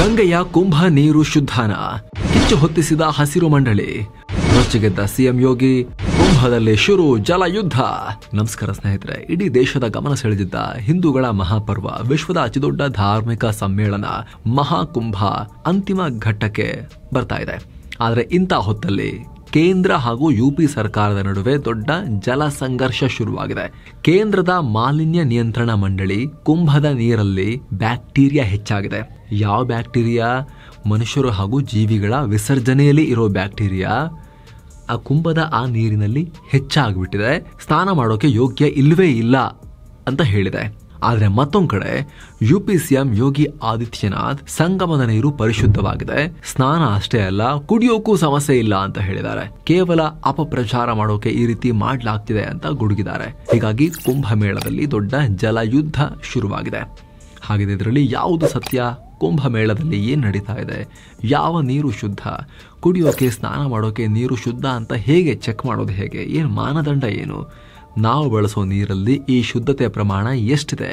ಗಂಗೆಯ ಕುಂಭ ನೀರು ಶುದ್ಧನ ಕಿಚ್ಚು ಹೊತ್ತಿಸಿದ ಹಸಿರು ಮಂಡಳಿ, ರೊಚ್ಚಿಗೆದ್ದ ಸಿಎಂ ಯೋಗಿ, ಕುಂಭದಲ್ಲಿ ಶುರು ಜಲಯುದ್ಧ. ನಮಸ್ಕಾರ ಸ್ನೇಹಿತರೆ, ಇಡೀ ದೇಶದ ಗಮನ ಸೆಳೆದಿದ್ದ ಹಿಂದೂಗಳ ಮಹಾಪರ್ವ, ವಿಶ್ವದ ಅತಿದೊಡ್ಡ ಧಾರ್ಮಿಕ ಸಮ್ಮೇಳನ ಮಹಾಕುಂಭ ಅಂತಿಮ ಘಟ್ಟಕ್ಕೆ ಬರ್ತಾ ಇದೆ. ಆದರೆ ಇಂಥ ಹೊತ್ತಲ್ಲಿ ಕೇಂದ್ರ ಹಾಗೂ ಯುಪಿ ಸರ್ಕಾರದ ನಡುವೆ ದೊಡ್ಡ ಜಲ ಸಂಘರ್ಷ ಶುರುವಾಗಿದೆ. ಕೇಂದ್ರದ ಮಾಲಿನ್ಯ ನಿಯಂತ್ರಣ ಮಂಡಳಿ ಕುಂಭದ ನೀರಲ್ಲಿ ಬ್ಯಾಕ್ಟೀರಿಯಾ ಹೆಚ್ಚಾಗಿದೆ. ಯಾವ ಬ್ಯಾಕ್ಟೀರಿಯಾ? ಮನುಷ್ಯರು ಹಾಗೂ ಜೀವಿಗಳ ವಿಸರ್ಜನೆಯಲ್ಲಿ ಇರೋ ಬ್ಯಾಕ್ಟೀರಿಯಾ ಆ ಕುಂಭದ ಆ ನೀರಿನಲ್ಲಿ ಹೆಚ್ಚಾಗ್ಬಿಟ್ಟಿದೆ. ಸ್ನಾನ ಮಾಡೋಕೆ ಯೋಗ್ಯ ಇಲ್ಲವೇ ಇಲ್ಲ ಅಂತ ಹೇಳಿದೆ. ಆದರೆ ಮತ್ತೊಂದು ಕಡೆ ಯುಪಿ ಸಿಎಂ ಯೋಗಿ ಆದಿತ್ಯನಾಥ್ ಸಂಗಮದ ನೀರು ಪರಿಶುದ್ಧವಾಗಿದೆ, ಸ್ನಾನ ಅಷ್ಟೇ ಅಲ್ಲ ಕುಡಿಯೋಕ್ಕೂ ಸಮಸ್ಯೆ ಇಲ್ಲ ಅಂತ ಹೇಳಿದ್ದಾರೆ. ಕೇವಲ ಅಪಪ್ರಚಾರ ಮಾಡೋಕೆ ಈ ರೀತಿ ಮಾಡಲಾಗ್ತಿದೆ ಅಂತ ಗುಡುಗಿದ್ದಾರೆ. ಹೀಗಾಗಿ ಕುಂಭಮೇಳದಲ್ಲಿ ದೊಡ್ಡ ಜಲಯುದ್ಧ ಶುರುವಾಗಿದೆ. ಹಾಗಿದೆ ಇದರಲ್ಲಿ ಯಾವುದು ಸತ್ಯ? ಕುಂಭಮೇಳದಲ್ಲಿ ಏನ್ ನಡೀತಾ ಇದೆ? ಯಾವ ನೀರು ಶುದ್ಧ? ಕುಡಿಯೋಕೆ ಸ್ನಾನ ಮಾಡೋಕೆ ನೀರು ಶುದ್ಧ ಅಂತ ಹೇಗೆ ಚೆಕ್ ಮಾಡೋದು? ಹೇಗೆ? ಏನು ಮಾನದಂಡ? ಏನು? ನಾವು ಬಳಸೋ ನೀರಲ್ಲಿ ಈ ಶುದ್ಧತೆಯ ಪ್ರಮಾಣ ಎಷ್ಟಿದೆ?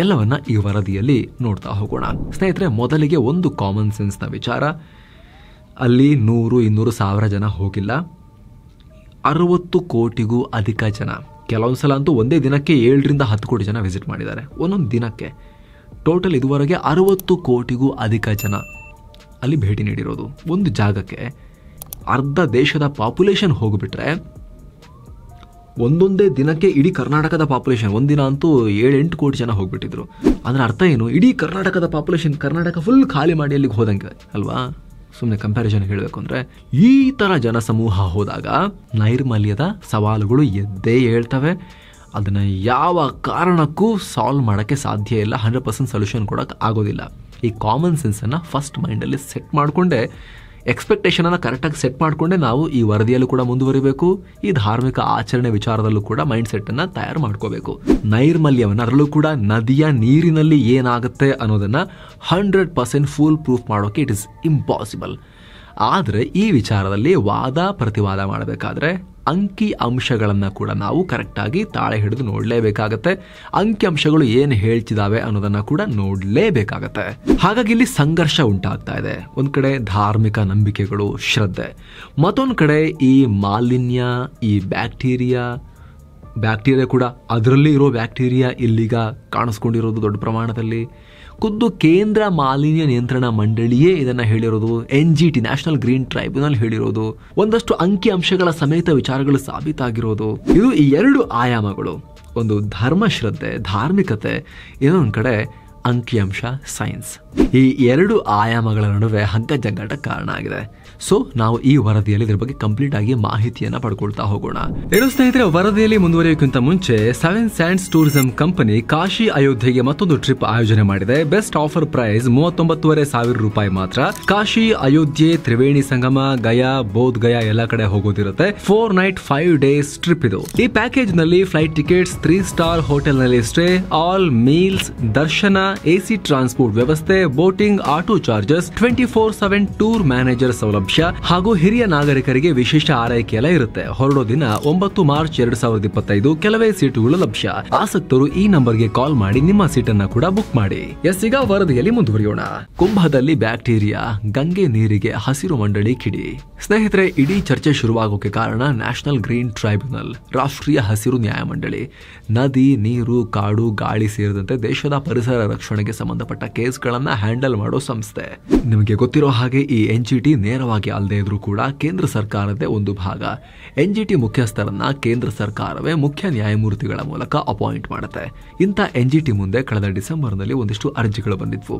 ಎಲ್ಲವನ್ನ ಈ ವರದಿಯಲ್ಲಿ ನೋಡ್ತಾ ಹೋಗೋಣ. ಸ್ನೇಹಿತರೆ, ಮೊದಲಿಗೆ ಒಂದು ಕಾಮನ್ ಸೆನ್ಸ್ನ ವಿಚಾರ. ಅಲ್ಲಿ 100-200,000 ಜನ ಹೋಗಿಲ್ಲ, 60 ಕೋಟಿಗೂ ಅಧಿಕ ಜನ. ಕೆಲವೊಂದು ಸಲ ಅಂತೂ ಒಂದೇ ದಿನಕ್ಕೆ 7-10 ಕೋಟಿ ಜನ ವಿಸಿಟ್ ಮಾಡಿದ್ದಾರೆ. ಒಂದೊಂದು ದಿನಕ್ಕೆ ಟೋಟಲ್ ಇದುವರೆಗೆ 60 ಕೋಟಿಗೂ ಅಧಿಕ ಜನ ಅಲ್ಲಿ ಭೇಟಿ ನೀಡಿರೋದು. ಒಂದು ಜಾಗಕ್ಕೆ ಅರ್ಧ ದೇಶದ ಪಾಪ್ಯುಲೇಷನ್ ಹೋಗ್ಬಿಟ್ರೆ ಒಂದೊಂದೇ ದಿನಕ್ಕೆ ಇಡೀ ಕರ್ನಾಟಕದ ಪಾಪ್ಯುಲೇಷನ್, ಒಂದಿನ ಅಂತೂ 7-8 ಕೋಟಿ ಜನ ಹೋಗ್ಬಿಟ್ಟಿದ್ರು. ಅಂದ್ರೆ ಅರ್ಥ ಏನು? ಇಡೀ ಕರ್ನಾಟಕದ ಪಾಪ್ಯುಲೇಷನ್, ಕರ್ನಾಟಕ ಫುಲ್ ಖಾಲಿ ಮಾಡಿ ಅಲ್ಲಿಗೆ ಹೋದಂಗೆ ಅಲ್ವಾ? ಸುಮ್ಮನೆ ಕಂಪ್ಯಾರಿಸನ್ ಹೇಳಬೇಕು ಅಂದ್ರೆ, ಈ ತರ ಜನಸಮೂಹ ಹೋದಾಗ ನೈರ್ಮಲ್ಯದ ಸವಾಲುಗಳು ಎದ್ದೇ ಹೇಳ್ತವೆ. ಅದನ್ನ ಯಾವ ಕಾರಣಕ್ಕೂ ಸಾಲ್ವ್ ಮಾಡೋಕ್ಕೆ ಸಾಧ್ಯ ಇಲ್ಲ, 100% ಸೊಲ್ಯೂಷನ್ ಕೊಡೋಕೆ ಆಗೋದಿಲ್ಲ. ಈ ಕಾಮನ್ ಸೆನ್ಸನ್ನು ಫಸ್ಟ್ ಮೈಂಡಲ್ಲಿ ಸೆಟ್ ಮಾಡಿಕೊಂಡೆ, ಎಕ್ಸ್ಪೆಕ್ಟೇಷನನ್ನು ಕರೆಕ್ಟಾಗಿ ಸೆಟ್ ಮಾಡಿಕೊಂಡೆ ನಾವು ಈ ವರದಿಯಲ್ಲೂ ಕೂಡ ಮುಂದುವರಿಬೇಕು. ಈ ಧಾರ್ಮಿಕ ಆಚರಣೆ ವಿಚಾರದಲ್ಲೂ ಕೂಡ ಮೈಂಡ್ ಸೆಟ್ಟನ್ನು ತಯಾರು ಮಾಡ್ಕೋಬೇಕು. ನೈರ್ಮಲ್ಯವನ್ನು, ಅದರಲ್ಲೂ ಕೂಡ ನದಿಯ ನೀರಿನಲ್ಲಿ ಏನಾಗುತ್ತೆ ಅನ್ನೋದನ್ನು 100% ಫುಲ್ ಪ್ರೂಫ್ ಮಾಡೋಕೆ ಇಟ್ ಇಸ್ ಇಂಪಾಸಿಬಲ್. ಆದರೆ ಈ ವಿಚಾರದಲ್ಲಿ ವಾದ ಪ್ರತಿವಾದ ಮಾಡಬೇಕಾದ್ರೆ ಅಂಕಿ ಅಂಶಗಳನ್ನು ಕೂಡ ನಾವು ಕರೆಕ್ಟಾಗಿ ತಾಳೆ ಹಿಡಿದು ನೋಡಲೇಬೇಕಾಗತ್ತೆ. ಅಂಕಿ ಅಂಶಗಳು ಏನು ಹೇಳ್ತಿದ್ದಾವೆ ಅನ್ನೋದನ್ನ ಕೂಡ ನೋಡಲೇಬೇಕಾಗತ್ತೆ. ಹಾಗಾಗಿ ಇಲ್ಲಿ ಸಂಘರ್ಷ ಉಂಟಾಗ್ತಾ ಇದೆ. ಒಂದ್ ಕಡೆ ಧಾರ್ಮಿಕ ನಂಬಿಕೆಗಳು, ಶ್ರದ್ಧೆ, ಮತ್ತೊಂದು ಕಡೆ ಈ ಮಾಲಿನ್ಯ, ಈ ಬ್ಯಾಕ್ಟೀರಿಯಾ ಕೂಡ, ಅದರಲ್ಲಿ ಇರೋ ಬ್ಯಾಕ್ಟೀರಿಯಾ ಇಲ್ಲಿಗ ಕಾಣಿಸ್ಕೊಂಡಿರೋದು ದೊಡ್ಡ ಪ್ರಮಾಣದಲ್ಲಿ. ಖುದ್ದು ಕೇಂದ್ರ ಮಾಲಿನ್ಯ ನಿಯಂತ್ರಣ ಮಂಡಳಿಯೇ ಇದನ್ನ ಹೇಳಿರೋದು, NGT ನ್ಯಾಷನಲ್ ಗ್ರೀನ್ ಟ್ರೈಬ್ಯುನಲ್ ಹೇಳಿರೋದು, ಒಂದಷ್ಟು ಅಂಕಿ ಅಂಶಗಳ ಸಮೇತ ವಿಚಾರಗಳು ಸಾಬೀತಾಗಿರೋದು. ಇದು ಈ 2 ಆಯಾಮಗಳು, ಒಂದು ಧರ್ಮಶ್ರದ್ಧೆ, ಧಾರ್ಮಿಕತೆ, ಇನ್ನೊಂದು ಕಡೆ ಅಂಕಿಅಂಶ, ಸೈನ್ಸ್. ಈ 2 ಆಯಾಮಗಳ ನಡುವೆ ಹಗ್ಗಜಗ್ಗಾಟ ಕಾರಣ ಆಗಿದೆ. ಸೊ ನಾವು ಈ ವರದಿಯಲ್ಲಿ ಇದ್ರ ಬಗ್ಗೆ ಕಂಪ್ಲೀಟ್ ಆಗಿ ಮಾಹಿತಿಯನ್ನ ಪಡ್ಕೊಳ್ತಾ ಹೋಗೋಣ. ಏನು ಸ್ನೇಹಿತರೆ, ವರದಿಯಲ್ಲಿ ಮುಂದುವರಿಯೋಕ್ಕಿಂತ ಮುಂಚೆ 7 ಸ್ಯಾಂಡ್ಸ್ ಟೂರಿಸಂ ಕಂಪನಿ ಕಾಶಿ ಅಯೋಧ್ಯೆಗೆ ಮತ್ತೊಂದು ಟ್ರಿಪ್ ಆಯೋಜನೆ ಮಾಡಿದೆ. ಬೆಸ್ಟ್ ಆಫರ್ ಪ್ರೈಸ್ 39,500 ರೂಪಾಯಿ ಮಾತ್ರ. ಕಾಶಿ, ಅಯೋಧ್ಯೆ, ತ್ರಿವೇಣಿ ಸಂಗಮ, ಗಯಾ, ಬೋಧ್ ಗಯಾ ಎಲ್ಲ ಕಡೆ ಹೋಗೋದಿರುತ್ತೆ. 4 ನೈಟ್ 5 ಡೇಸ್ ಟ್ರಿಪ್ ಇದು. ಈ ಪ್ಯಾಕೇಜ್ ನಲ್ಲಿ ಫ್ಲೈಟ್ ಟಿಕೆಟ್ಸ್, 3 ಸ್ಟಾರ್ ಹೋಟೆಲ್ ನಲ್ಲಿ ಸ್ಟೇ, ಆಲ್ ಮೀಲ್ಸ್, ದರ್ಶನ, AC ಟ್ರಾನ್ಸ್ಪೋರ್ಟ್ ವ್ಯವಸ್ಥೆ, boating, auto charges, 24/7 tour manager ಸೌಲಭ್ಯ ಹಾಗೂ ಹಿರಿಯ ನಾಗರಿಕರಿಗೆ ವಿಶೇಷ ಆರೈಕೆ ಎಲ್ಲ ಇರುತ್ತೆ. ಹೊರಡೋ ದಿನ 9 ಮಾರ್ಚ್ 2025. ಕೆಲವೇ ಸೀಟುಗಳು ಲಭ್ಯ. ಆಸಕ್ತರು ಈ ನಂಬರ್ಗೆ ಕಾಲ್ ಮಾಡಿ ನಿಮ್ಮ ಸೀಟನ್ನ ಕೂಡ ಬುಕ್ ಮಾಡಿ. ಈಗ ವರದಿಯಲ್ಲಿ ಮುಂದುವರಿಯೋಣ. ಕುಂಭದಲ್ಲಿ ಬ್ಯಾಕ್ಟೀರಿಯಾ, ಗಂಗೆ ನೀರಿಗೆ ಹಸಿರು ಮಂಡಳಿ ಕಿಡಿ. ಸ್ನೇಹಿತರೆ, ಇಡೀ ಚರ್ಚೆ ಶುರುವಾಗೋಕೆ ಕಾರಣ ನ್ಯಾಷನಲ್ ಗ್ರೀನ್ ಟ್ರೈಬ್ಯುನಲ್, ರಾಷ್ಟ್ರೀಯ ಹಸಿರು ನ್ಯಾಯಮಂಡಳಿ. ನದಿ, ನೀರು, ಕಾಡು, ಗಾಳಿ ಸೇರಿದಂತೆ ದೇಶದ ಪರಿಸರ ರಕ್ಷಣೆಗೆ ಸಂಬಂಧಪಟ್ಟ ಕೇಸ್ಗಳನ್ನ ಹ್ಯಾಂಡಲ್ ಮಾಡೋ ಸಂಸ್ಥೆ. ನಿಮಗೆ ಗೊತ್ತಿರೋ ಹಾಗೆ ಈ NGT ನೇರವಾಗಿ ಅಲ್ಲದೆ ಇದ್ರೂ ಕೂಡ ಕೇಂದ್ರ ಸರ್ಕಾರದೇ ಒಂದು ಭಾಗ. NGT ಮುಖ್ಯಸ್ಥರನ್ನ ಕೇಂದ್ರ ಸರ್ಕಾರವೇ ಮುಖ್ಯ ನ್ಯಾಯಮೂರ್ತಿಗಳ ಮೂಲಕ ಅಪಾಯಿಂಟ್ ಮಾಡುತ್ತೆ. ಇಂಥ NGT ಮುಂದೆ ಕಳೆದ ಡಿಸೆಂಬರ್ನಲ್ಲಿ ಒಂದಿಷ್ಟು ಅರ್ಜಿಗಳು ಬಂದಿದ್ವು.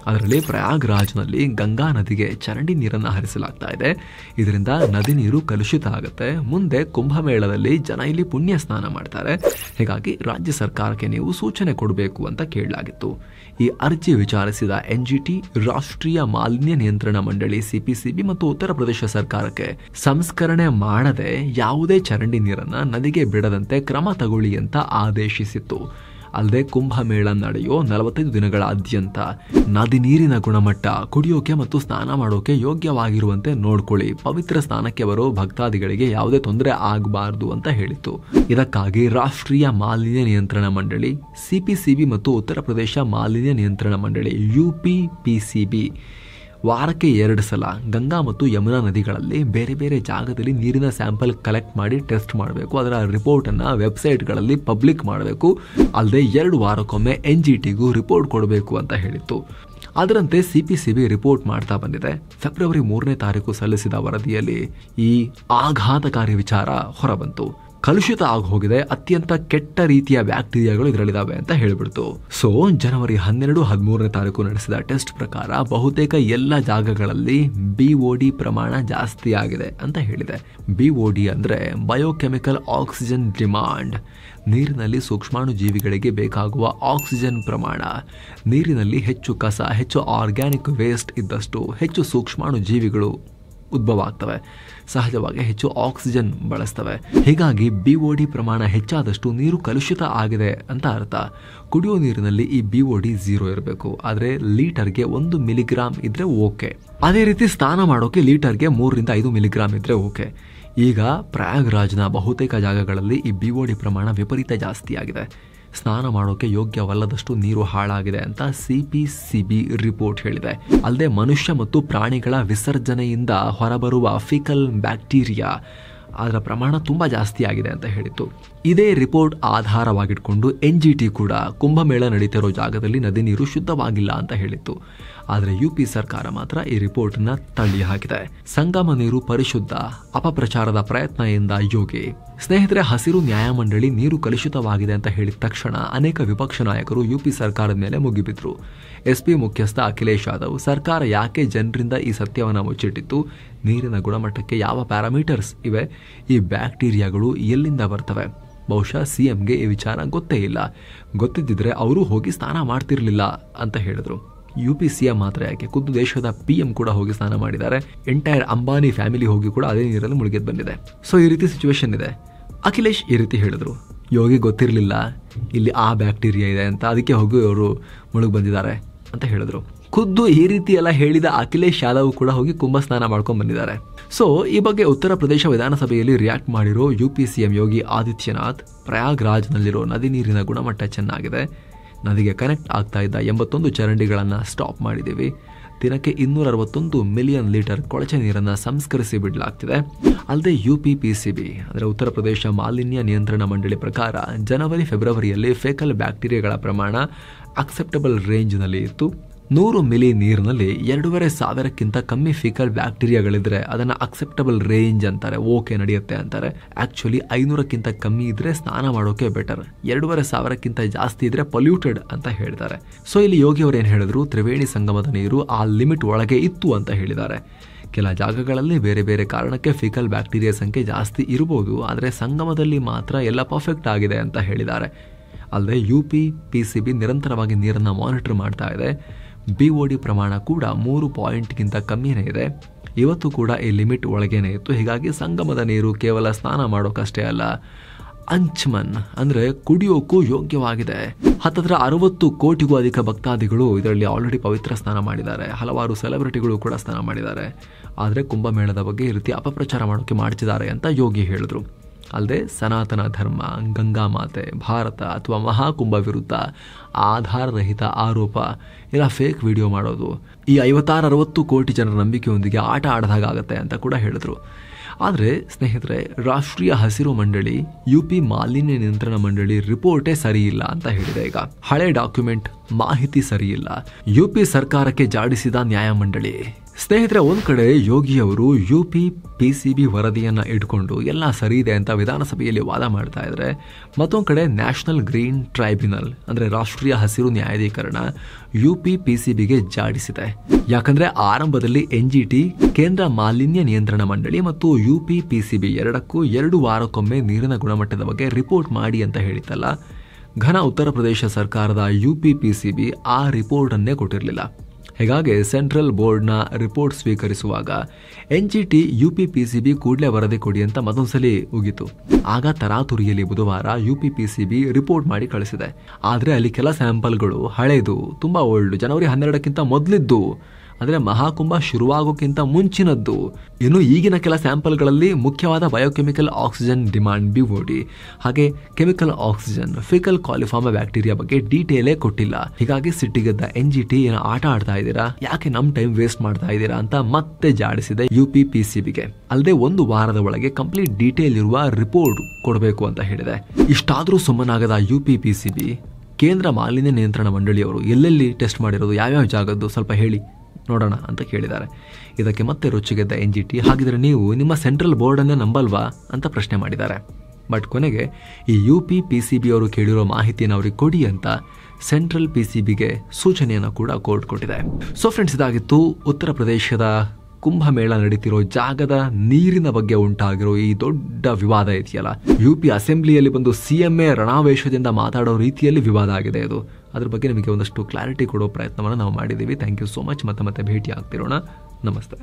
ಅದರಲ್ಲಿ ಪ್ರಯಾಗ್ರಾಜ್ನಲ್ಲಿ ಗಂಗಾ ನದಿಗೆ ಚರಂಡಿ ನೀರನ್ನು ಹರಿಸಲಾಗ್ತಾ ಇದೆ. ಇದರಿಂದ ನದಿ ನೀರು ಕಲುಷಿತ ಆಗುತ್ತೆ. ಮುಂದೆ ಕುಂಭಮೇಳದಲ್ಲಿ ಜನ ಇಲ್ಲಿ ಪುಣ್ಯ ಸ್ನಾನ ಮಾಡ್ತಾರೆ. ಹೀಗಾಗಿ ರಾಜ್ಯ ಸರ್ಕಾರಕ್ಕೆ ನೀವು ಸೂಚನೆ ಕೊಡಬೇಕು ಅಂತ ಕೇಳಲಾಗಿತ್ತು. ಈ ಅರ್ಜಿ ವಿಚಾರಿಸಿದ NGT, ರಾಷ್ಟ್ರೀಯ ಮಾಲಿನ್ಯ ನಿಯಂತ್ರಣ ಮಂಡಳಿ CPCB ಮತ್ತು ಉತ್ತರ ಪ್ರದೇಶ ಸರ್ಕಾರಕ್ಕೆ ಸಂಸ್ಕರಣೆ ಮಾಡದೆ ಯಾವುದೇ ಚರಂಡಿ ನೀರನ್ನ ನದಿಗೆ ಬಿಡದಂತೆ ಕ್ರಮ ತಗೊಳ್ಳಿ ಅಂತ ಆದೇಶಿಸಿತ್ತು. ಅಲ್ಲದೆ ಕುಂಭಮೇಳ ನಡೆಯೋ 45 ದಿನಗಳಾದ್ಯಂತ ನದಿ ನೀರಿನ ಗುಣಮಟ್ಟ ಕುಡಿಯೋಕೆ ಮತ್ತು ಸ್ನಾನ ಮಾಡೋಕೆ ಯೋಗ್ಯವಾಗಿರುವಂತೆ ನೋಡ್ಕೊಳ್ಳಿ, ಪವಿತ್ರ ಸ್ನಾನಕ್ಕೆ ಬರೋ ಭಕ್ತಾದಿಗಳಿಗೆ ಯಾವುದೇ ತೊಂದರೆ ಆಗಬಾರದು ಅಂತ ಹೇಳಿತ್ತು. ಇದಕ್ಕಾಗಿ ರಾಷ್ಟ್ರೀಯ ಮಾಲಿನ್ಯ ನಿಯಂತ್ರಣ ಮಂಡಳಿ ಸಿಪಿಸಿಬಿ ಮತ್ತು ಉತ್ತರ ಪ್ರದೇಶ ಮಾಲಿನ್ಯ ನಿಯಂತ್ರಣ ಮಂಡಳಿ UPPCB ವಾರಕ್ಕೆ 2 ಸಲ ಗಂಗಾ ಮತ್ತು ಯಮುನಾ ನದಿಗಳಲ್ಲಿ ಬೇರೆ ಬೇರೆ ಜಾಗದಲ್ಲಿ ನೀರಿನ ಸ್ಯಾಂಪಲ್ ಕಲೆಕ್ಟ್ ಮಾಡಿ ಟೆಸ್ಟ್ ಮಾಡಬೇಕು. ಅದರ ರಿಪೋರ್ಟ್ ಅನ್ನ ವೆಬ್ಸೈಟ್ಗಳಲ್ಲಿ ಪಬ್ಲಿಕ್ ಮಾಡಬೇಕು. ಅಲ್ಲದೆ 2 ವಾರಕ್ಕೊಮ್ಮೆ NGTಗೂ ರಿಪೋರ್ಟ್ ಕೊಡಬೇಕು ಅಂತ ಹೇಳಿತ್ತು. ಅದರಂತೆ ಸಿಪಿಸಿಬಿ ರಿಪೋರ್ಟ್ ಮಾಡ್ತಾ ಬಂದಿದೆ. ಫೆಬ್ರವರಿ 3ನೇ ತಾರೀಕು ಸಲ್ಲಿಸಿದ ವರದಿಯಲ್ಲಿ ಈ ಆಘಾತಕಾರಿ ವಿಚಾರ ಹೊರಬಂತು. ಕಲುಷಿತ ಆಗಿ ಹೋಗಿದೆ, ಅತ್ಯಂತ ಕೆಟ್ಟ ರೀತಿಯ ಬ್ಯಾಕ್ಟೀರಿಯಾಗಳು ಇದರಲ್ಲಿದ್ದಾವೆ ಅಂತ ಹೇಳಿಬಿಡ್ತು. ಸೊ ಜನವರಿ 12, 13ನೇ ತಾರೀಕು ನಡೆಸಿದ ಟೆಸ್ಟ್ ಪ್ರಕಾರ ಬಹುತೇಕ ಎಲ್ಲ ಜಾಗಗಳಲ್ಲಿ BOD ಪ್ರಮಾಣ ಜಾಸ್ತಿ ಆಗಿದೆ ಅಂತ ಹೇಳಿದೆ. BOD ಅಂದ್ರೆ ಬಯೋಕೆಮಿಕಲ್ ಆಕ್ಸಿಜನ್ ಡಿಮಾಂಡ್, ನೀರಿನಲ್ಲಿ ಸೂಕ್ಷ್ಮಾಣು ಜೀವಿಗಳಿಗೆ ಬೇಕಾಗುವ ಆಕ್ಸಿಜನ್ ಪ್ರಮಾಣ. ನೀರಿನಲ್ಲಿ ಹೆಚ್ಚು ಕಸ, ಹೆಚ್ಚು ಆರ್ಗ್ಯಾನಿಕ್ ವೇಸ್ಟ್ ಇದ್ದಷ್ಟು ಹೆಚ್ಚು ಸೂಕ್ಷ್ಮಾಣು ಜೀವಿಗಳು ಉದ್ಭವ ಆಗ್ತವೆ, ಸಹಜವಾಗಿ ಹೆಚ್ಚು ಆಕ್ಸಿಜನ್ ಬಳಸ್ತವೆ. ಹೀಗಾಗಿ BOD ಪ್ರಮಾಣ ಹೆಚ್ಚಾದಷ್ಟು ನೀರು ಕಲುಷಿತ ಆಗಿದೆ ಅಂತ ಅರ್ಥ. ಕುಡಿಯೋ ನೀರಿನಲ್ಲಿ ಈ BOD 0 ಇರಬೇಕು, ಆದರೆ ಲೀಟರ್ಗೆ 1 ಮಿಲಿಗ್ರಾಮ್ ಇದ್ರೆ ಓಕೆ. ಅದೇ ರೀತಿ ಸ್ನಾನ ಮಾಡೋಕೆ ಲೀಟರ್ಗೆ 3 ರಿಂದ 5 ಮಿಲಿಗ್ರಾಮ್ ಇದ್ರೆ ಓಕೆ. ಈಗ ಪ್ರಯಾಗ್ರಾಜ್ನ ಬಹುತೇಕ ಜಾಗಗಳಲ್ಲಿ ಈ BOD ಪ್ರಮಾಣ ವಿಪರೀತ ಜಾಸ್ತಿ ಆಗಿದೆ. ಸ್ನಾನ ಮಾಡೋಕೆ ಯೋಗ್ಯವಲ್ಲದಷ್ಟು ನೀರು ಹಾಳಾಗಿದೆ ಅಂತ ಸಿಪಿಸಿಬಿ ರಿಪೋರ್ಟ್ ಹೇಳಿದೆ. ಅಲ್ಲದೆ ಮನುಷ್ಯ ಮತ್ತು ಪ್ರಾಣಿಗಳ ವಿಸರ್ಜನೆಯಿಂದ ಹೊರಬರುವ ಫಿಕಲ್ ಬ್ಯಾಕ್ಟೀರಿಯಾ ಅದರ ಪ್ರಮಾಣ ತುಂಬಾ ಜಾಸ್ತಿ ಆಗಿದೆ ಅಂತ ಹೇಳಿತ್ತು. ಇದೇ ರಿಪೋರ್ಟ್ ಆಧಾರವಾಗಿಟ್ಕೊಂಡು NGT ಕೂಡ ಕುಂಭಮೇಳ ನಡೀತಿರೋ ಜಾಗದಲ್ಲಿ ನದಿ ನೀರು ಶುದ್ಧವಾಗಿಲ್ಲ ಅಂತ ಹೇಳಿತ್ತು. ಆದರೆ UP ಸರ್ಕಾರ ಮಾತ್ರ ಈ ರಿಪೋರ್ಟ್ ನ ತಳ್ಳಿ ಹಾಕಿದೆ. ಸಂಗಮ ನೀರು ಪರಿಶುದ್ಧ, ಅಪಪ್ರಚಾರದ ಪ್ರಯತ್ನ ಎಂದ ಯೋಗಿ. ಸ್ನೇಹಿತರೆ, ಹಸಿರು ನ್ಯಾಯಮಂಡಳಿ ನೀರು ಕಲುಷಿತವಾಗಿದೆ ಅಂತ ಹೇಳಿದ ತಕ್ಷಣ ಅನೇಕ ವಿಪಕ್ಷ ನಾಯಕರು UP ಸರ್ಕಾರದ ಮೇಲೆ ಮುಗಿಬಿದ್ರು. SP ಮುಖ್ಯಸ್ಥ ಅಖಿಲೇಶ್ ಯಾದವ್ ಸರ್ಕಾರ ಯಾಕೆ ಜನರಿಂದ ಈ ಸತ್ಯವನ್ನು ಮುಚ್ಚಿಟ್ಟಿತ್ತು, ನೀರಿನ ಗುಣಮಟ್ಟಕ್ಕೆ ಯಾವ ಪ್ಯಾರಾಮೀಟರ್ಸ್ ಇವೆ, ಈ ಬ್ಯಾಕ್ಟೀರಿಯಾಗಳು ಎಲ್ಲಿಂದ ಬರ್ತವೆ, ಬಹುಶಃ CMಗೆ ಈ ವಿಚಾರ ಗೊತ್ತೇ ಇಲ್ಲ, ಗೊತ್ತಿದ್ದಿದ್ರೆ ಅವರು ಹೋಗಿ ಸ್ನಾನ ಮಾಡ್ತಿರ್ಲಿಲ್ಲ ಅಂತ ಹೇಳಿದ್ರು. UP CM ಮಾತ್ರ ಯಾಕೆ, ಖುದ್ದು ದೇಶದ PM ಕೂಡ ಹೋಗಿ ಸ್ನಾನ ಮಾಡಿದ್ದಾರೆ. ಎಂಟೈರ್ ಅಂಬಾನಿ ಫ್ಯಾಮಿಲಿ ಹೋಗಿ ಕೂಡ ಅದೇ ನೀರಲ್ಲಿ ಮುಳುಗೆದ್ದು ಬಂದಿದೆ. ಸೊ ಈ ರೀತಿ ಸಿಚುವೇಶನ್ ಇದೆ. ಅಖಿಲೇಶ್ ಈ ರೀತಿ ಹೇಳಿದ್ರು, ಯೋಗಿ ಗೊತ್ತಿರಲಿಲ್ಲ ಇಲ್ಲಿ ಆ ಬ್ಯಾಕ್ಟೀರಿಯಾ ಇದೆ ಅಂತ, ಅದಕ್ಕೆ ಹೋಗಿ ಅವರು ಮುಳುಗ್ ಬಂದಿದ್ದಾರೆ ಅಂತ ಹೇಳಿದ್ರು. ಖುದ್ದು ಈ ರೀತಿ ಎಲ್ಲ ಹೇಳಿದ ಅಖಿಲೇಶ್ ಯಾದವ್ ಕೂಡ ಹೋಗಿ ಕುಂಭ ಸ್ನಾನ ಮಾಡ್ಕೊಂಡು ಬಂದಿದ್ದಾರೆ. ಸೊ ಈ ಬಗ್ಗೆ ಉತ್ತರ ಪ್ರದೇಶ ವಿಧಾನಸಭೆಯಲ್ಲಿ ರಿಯಾಕ್ಟ್ ಮಾಡಿರೋ UP CM ಯೋಗಿ ಆದಿತ್ಯನಾಥ್, ಪ್ರಯಾಗ್ರಾಜ್ನಲ್ಲಿರೋ ನದಿ ನೀರಿನ ಗುಣಮಟ್ಟ ಚೆನ್ನಾಗಿದೆ, ನದಿಗೆ ಕನೆಕ್ಟ್ ಆಗ್ತಾ ಇದ್ದ 81 ಚರಂಡಿಗಳನ್ನು ಸ್ಟಾಪ್ ಮಾಡಿದ್ದೀವಿ, ದಿನಕ್ಕೆ 261 ಮಿಲಿಯನ್ ಲೀಟರ್ ಕೊಳಚೆ ನೀರನ್ನು ಸಂಸ್ಕರಿಸಿ ಬಿಡಲಾಗ್ತಿದೆ. ಅಲ್ಲದೆ UPPCB ಅಂದರೆ ಉತ್ತರ ಪ್ರದೇಶ ಮಾಲಿನ್ಯ ನಿಯಂತ್ರಣ ಮಂಡಳಿ ಪ್ರಕಾರ ಜನವರಿ ಫೆಬ್ರವರಿಯಲ್ಲಿ ಫೇಕಲ್ ಬ್ಯಾಕ್ಟೀರಿಯಾಗಳ ಪ್ರಮಾಣ ಅಕ್ಸೆಪ್ಟಬಲ್ ರೇಂಜ್ನಲ್ಲಿ ಇತ್ತು. 100 ಮಿಲಿ ನೀರಿನಲ್ಲಿ 2500ಕ್ಕಿಂತ ಕಮ್ಮಿ ಫಿಕಲ್ ಬ್ಯಾಕ್ಟೀರಿಯಾಗಳಿದ್ರೆ ಅದನ್ನ ಅಕ್ಸೆಪ್ಟಬಲ್ ರೇಂಜ್ ಅಂತಾರೆ, ಓಕೆ ನಡೆಯುತ್ತೆ ಅಂತಾರೆ. ಆಕ್ಚುಲಿ 500ಕ್ಕಿಂತ ಕಮ್ಮಿ ಇದ್ರೆ ಸ್ನಾನ ಮಾಡೋಕೆ ಬೆಟರ್, 2500ಕ್ಕಿಂತ ಜಾಸ್ತಿ ಇದ್ರೆ ಪೊಲ್ಯೂಟೆಡ್ ಅಂತ ಹೇಳ್ತಾರೆ. ಸೊ ಇಲ್ಲಿ ಯೋಗಿ ಅವರು ಏನ್ ಹೇಳಿದ್ರು, ತ್ರಿವೇಣಿ ಸಂಗಮದ ನೀರು ಆ ಲಿಮಿಟ್ ಒಳಗೆ ಇತ್ತು ಅಂತ ಹೇಳಿದ್ದಾರೆ. ಕೆಲ ಜಾಗಗಳಲ್ಲಿ ಬೇರೆ ಬೇರೆ ಕಾರಣಕ್ಕೆ ಫಿಕಲ್ ಬ್ಯಾಕ್ಟೀರಿಯಾ ಸಂಖ್ಯೆ ಜಾಸ್ತಿ ಇರಬಹುದು, ಆದರೆ ಸಂಗಮದಲ್ಲಿ ಮಾತ್ರ ಎಲ್ಲ ಪರ್ಫೆಕ್ಟ್ ಆಗಿದೆ ಅಂತ ಹೇಳಿದ್ದಾರೆ. ಅಲ್ಲದೆ UPPCB ನಿರಂತರವಾಗಿ ನೀರನ್ನು ಮಾನಿಟರ್ ಮಾಡ್ತಾ ಇದೆ. BOD ಪ್ರಮಾಣ ಕೂಡ 3 ಪಾಯಿಂಟ್ಗಿಂತ ಕಮ್ಮಿನೇ ಇದೆ. ಇವತ್ತು ಕೂಡ ಈ ಲಿಮಿಟ್ ಒಳಗೇನೆ ಇತ್ತು. ಹೀಗಾಗಿ ಸಂಗಮದ ನೀರು ಕೇವಲ ಸ್ನಾನ ಮಾಡೋಕಷ್ಟೇ ಅಲ್ಲ, ಅಂಚ್ಮನ್ ಅಂದ್ರೆ ಕುಡಿಯೋಕ್ಕೂ ಯೋಗ್ಯವಾಗಿದೆ. ಹತ್ತತ್ರ 60 ಕೋಟಿಗೂ ಅಧಿಕ ಭಕ್ತಾದಿಗಳು ಇದರಲ್ಲಿ ಆಲ್ರೆಡಿ ಪವಿತ್ರ ಸ್ನಾನ ಮಾಡಿದ್ದಾರೆ. ಹಲವಾರು ಸೆಲೆಬ್ರಿಟಿಗಳು ಕೂಡ ಸ್ನಾನ ಮಾಡಿದ್ದಾರೆ. ಆದರೆ ಕುಂಭಮೇಳದ ಬಗ್ಗೆ ಈ ರೀತಿ ಅಪಪ್ರಚಾರ ಮಾಡೋಕೆ ಮಾಡ್ತಿದ್ದಾರೆ ಅಂತ ಯೋಗಿ ಹೇಳಿದ್ರು. ಅಲ್ಲದೆ ಸನಾತನ ಧರ್ಮ, ಗಂಗಾ ಮಾತೆ, ಭಾರತ ಅಥವಾ ಮಹಾಕುಂಭ ವಿರುದ್ಧ ಆಧಾರರಹಿತ ಆರೋಪ ಇಲ್ಲ ಫೇಕ್ ವಿಡಿಯೋ ಮಾಡೋದು ಈ 56-60 ಕೋಟಿ ಜನರ ನಂಬಿಕೆಯೊಂದಿಗೆ ಆಟ ಆಡದಾಗತ್ತೆ ಅಂತ ಕೂಡ ಹೇಳಿದ್ರು. ಆದರೆ ಸ್ನೇಹಿತರೆ, ರಾಷ್ಟ್ರೀಯ ಹಸಿರು ಮಂಡಳಿ UP ಮಾಲಿನ್ಯ ನಿಯಂತ್ರಣ ಮಂಡಳಿ ರಿಪೋರ್ಟೇ ಸರಿ ಇಲ್ಲ ಅಂತ ಹೇಳಿದೆ. ಈಗ ಹಳೆ ಡಾಕ್ಯುಮೆಂಟ್ ಮಾಹಿತಿ ಸರಿ ಇಲ್ಲ, UP ಸರ್ಕಾರಕ್ಕೆ ಜಾಡಿಸಿದ ನ್ಯಾಯಮಂಡಳಿ. ಸ್ನೇಹಿತರೆ, ಒಂದ್ ಕಡೆ ಯೋಗಿ ಅವರು UPPCB ವರದಿಯನ್ನ ಇಟ್ಕೊಂಡು ಎಲ್ಲ ಸರಿ ಇದೆ ಅಂತ ವಿಧಾನಸಭೆಯಲ್ಲಿ ವಾದ ಮಾಡ್ತಾ ಇದ್ರೆ, ಮತ್ತೊಂದ್ ಕಡೆ ನ್ಯಾಷನಲ್ ಗ್ರೀನ್ ಟ್ರೈಬ್ಯುನಲ್ ಅಂದ್ರೆ ರಾಷ್ಟ್ರೀಯ ಹಸಿರು ನ್ಯಾಯಾಧೀಕರಣ UPPCBಗೆ ಜಾಡಿಸಿದೆ. ಯಾಕಂದ್ರೆ ಆರಂಭದಲ್ಲಿ NGT ಕೇಂದ್ರ ಮಾಲಿನ್ಯ ನಿಯಂತ್ರಣ ಮಂಡಳಿ ಮತ್ತು UPPCB ಎರಡಕ್ಕೂ 2 ವಾರಕ್ಕೊಮ್ಮೆ ನೀರಿನ ಗುಣಮಟ್ಟದ ಬಗ್ಗೆ ರಿಪೋರ್ಟ್ ಮಾಡಿ ಅಂತ ಹೇಳಿತ್ತಲ್ಲ. ಘನ ಉತ್ತರ ಪ್ರದೇಶ ಸರ್ಕಾರದ UPPCB ಆ ರಿಪೋರ್ಟ್ ಅನ್ನೇ ಕೊಟ್ಟಿರಲಿಲ್ಲ. ಹೀಗಾಗಿ ಸೆಂಟ್ರಲ್ ಬೋರ್ಡ್ನ ರಿಪೋರ್ಟ್ ಸ್ವೀಕರಿಸುವಾಗ NGT UPPCB ಕೂಡಲೇ ವರದಿ ಕೊಡಿ ಅಂತ ಮತ್ತೊಂದ್ಸಲಿ ಉಗಿತು. ಆಗ ತರಾತುರಿಯಲ್ಲಿ ಬುಧವಾರ UPPCB ರಿಪೋರ್ಟ್ ಮಾಡಿ ಕಳಿಸಿದೆ. ಆದರೆ ಅಲ್ಲಿ ಕೆಲ ಸ್ಯಾಂಪಲ್ಗಳು ಹಳೇದು, ತುಂಬಾ ಓಲ್ಡ್, ಜನವರಿ 12ಕ್ಕಿಂತ ಮೊದಲಿದ್ದು, ಅಂದರೆ ಮಹಾಕುಂಭ ಶುರುವಾಗೋಕ್ಕಿಂತ ಮುಂಚಿನದ್ದು. ಇನ್ನು ಈಗಿನ ಕೆಲ ಸ್ಯಾಂಪಲ್ಗಳಲ್ಲಿ ಮುಖ್ಯವಾದ ಬಯೋಕೆಮಿಕಲ್ ಆಕ್ಸಿಜನ್ ಡಿಮಾಂಡ್ BOD ಹಾಗೆ ಕೆಮಿಕಲ್ ಆಕ್ಸಿಜನ್ ಫಿಕಲ್ ಕಾಲಿಫಾರ್ಮ ಬ್ಯಾಕ್ಟೀರಿಯಾ ಬಗ್ಗೆ ಡೀಟೇಲೇ ಕೊಟ್ಟಿಲ್ಲ. ಹೀಗಾಗಿ ಸಿಟ್ಟಿಗೆದ್ದ NGT ಏನೋ ಆಟ ಆಡ್ತಾ ಇದ್ದೀರಾ, ಯಾಕೆ ನಮ್ ಟೈಮ್ ವೇಸ್ಟ್ ಮಾಡ್ತಾ ಇದ್ದೀರಾ ಅಂತ ಮತ್ತೆ ಜಾಡಿಸಿದೆ UPPCBಗೆ. ಅಲ್ಲದೆ 1 ವಾರದ ಒಳಗೆ ಕಂಪ್ಲೀಟ್ ಡೀಟೇಲ್ ಇರುವ ರಿಪೋರ್ಟ್ ಕೊಡಬೇಕು ಅಂತ ಹೇಳಿದೆ. ಇಷ್ಟಾದ್ರೂ ಸುಮ್ಮನಾಗದ UPPCB ಕೇಂದ್ರ ಮಾಲಿನ್ಯ ನಿಯಂತ್ರಣ ಮಂಡಳಿಯವರು ಎಲ್ಲೆಲ್ಲಿ ಟೆಸ್ಟ್ ಮಾಡಿರೋದು, ಯಾವ್ಯಾವ ಜಾಗದ್ದು ಸ್ವಲ್ಪ ಹೇಳಿ ನೋಡೋಣ ಅಂತ ಕೇಳಿದ್ದಾರೆ. ಇದಕ್ಕೆ ಮತ್ತೆ ರುಚಿಗೆದ್ದ NGT ಹಾಗಿದ್ರೆ ನೀವು ನಿಮ್ಮ ಸೆಂಟ್ರಲ್ ಬೋರ್ಡನ್ನೇ ನಂಬಲ್ವಾ ಅಂತ ಪ್ರಶ್ನೆ ಮಾಡಿದ್ದಾರೆ. ಬಟ್ ಕೊನೆಗೆ ಈ UPPCB ಅವರು ಕೇಳಿರೋ ಮಾಹಿತಿಯನ್ನು ಅವ್ರಿಗೆ ಕೊಡಿ ಅಂತ ಸೆಂಟ್ರಲ್ PCBಗೆ ಸೂಚನೆಯನ್ನು ಕೂಡ ಕೋರ್ಟ್ ಕೊಟ್ಟಿದೆ. ಸೊ ಫ್ರೆಂಡ್ಸ್, ಇದಾಗಿತ್ತು ಉತ್ತರ ಪ್ರದೇಶದ ಕುಂಭಮೇಳ ನಡೀತಿರೋ ಜಾಗದ ನೀರಿನ ಬಗ್ಗೆ ಉಂಟಾಗಿರೋ ಈ ದೊಡ್ಡ ವಿವಾದ ಇದೆಯಲ್ಲ. UP ಅಸೆಂಬ್ಲಿಯಲ್ಲಿ ಬಂದು CMA ರಣಾವೇಶದಿಂದ ಮಾತಾಡೋ ರೀತಿಯಲ್ಲಿ ವಿವಾದ ಆಗಿದೆ. ಇದು ಅದ್ರ ಬಗ್ಗೆ ನಿಮಗೆ ಒಂದಷ್ಟು ಕ್ಲಾರಿಟಿ ಕೊಡೋ ಪ್ರಯತ್ನವನ್ನು ನಾವು ಮಾಡಿದ್ದೀವಿ. Thank you so much. ಮತ್ತೆ ಭೇಟಿ ಆಗ್ತಿರೋಣ. ನಮಸ್ತೆ.